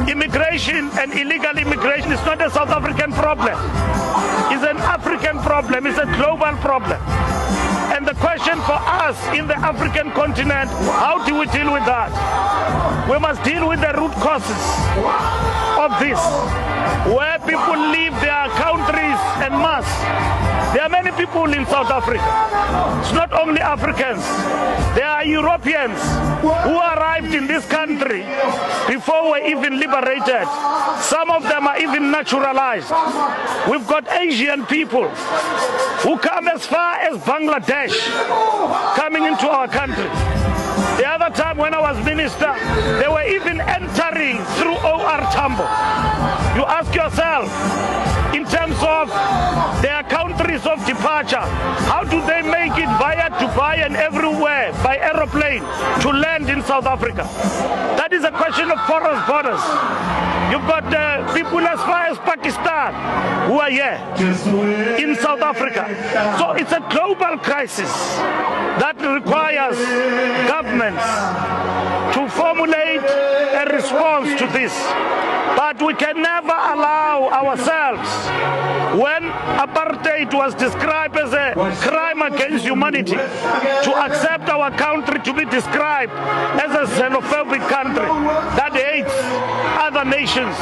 Immigration and illegal immigration is not a South African problem. It's an African problem. It's a global problem. And the question for us in the African continent, how do we deal with that? We must deal with the root causes of this, where people leave their countries en masse. There are many people in South Africa. It's not only Africans. There are Europeans who arrived in this country before we're even liberated. Some of them are even naturalized. We've got Asian people who come as far as Bangladesh coming into our country. The other time when I was minister, they were even entering through OR Tambo. You ask yourself, in terms of their countries of departure, how do they make it via Dubai and everywhere by aeroplane to land in South Africa? That is a question of porous borders. You've got people as far as Pakistan who are here in South Africa. So it's a global crisis that requires governments to formulate a response to this. But we can never allow ourselves, when apartheid was described as a crime against humanity, to accept our country to be described as a xenophobic country that hates other nations.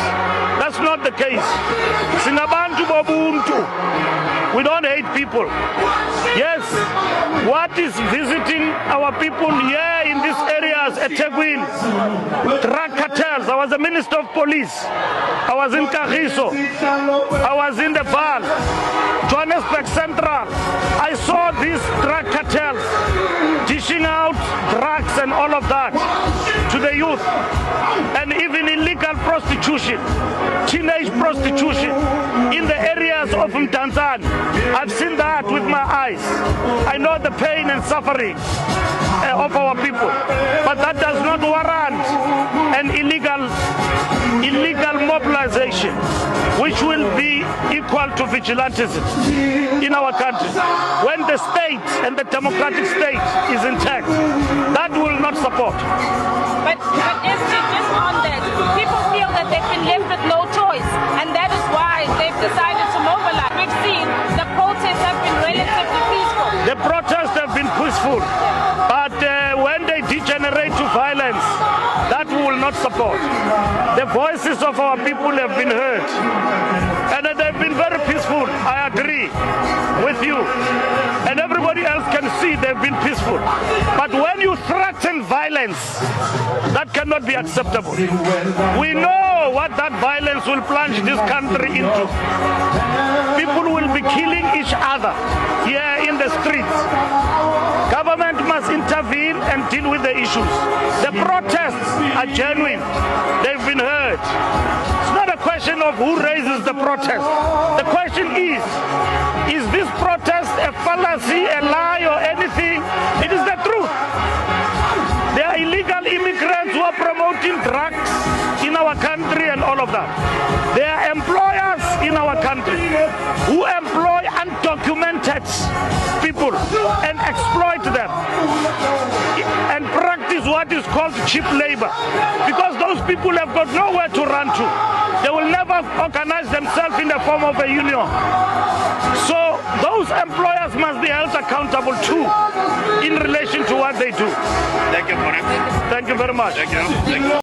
That's not the case. Singabantu Ubuntu. We don't hate people. Yes, what is visiting our people here in these areas at Teguin? Drug cartels. I was a minister of police. I was in Kagiso. I was in the Val, Johannesburg Central. I saw these drug cartels dishing out drugs and all of that to the youth, and even illegal prostitution, teenage prostitution in the areas of Mtanzani. I've seen that with my eyes. I know the pain and suffering of our people, but that does not warrant an illegal mobilization, which will be equal to vigilantism in our country. When the state and the democratic state is intact, that will not support. But just on that, people feel that they've been left with no choice, and that is why they've decided to mobilize. We've seen the protests have been relatively peaceful. The protests have been peaceful, but when they degenerate to violence, that we will not support. The voices of our people have been heard, and they've been very peaceful. I agree with you, and everybody else can see they've been peaceful. But when you threaten violence, that cannot be acceptable. We know what that violence will plunge this country into. People will be killing each other here in the streets. Government must intervene and deal with the issues. The protests are genuine. They've been heard. It's not a question of who raises the protest. The question is this protest a fallacy, a lie, or anything? It is the truth. There are illegal immigrants who are promoting drugs in our country and all of that. There are employers in our country who employ undocumented people and exploit them and practice what is called cheap labor, because those people have got nowhere to run to. They will never organize themselves in the form of a union. So those employers must be held accountable too in relation to what they do. Thank you for it. Thank you very much. Thank you.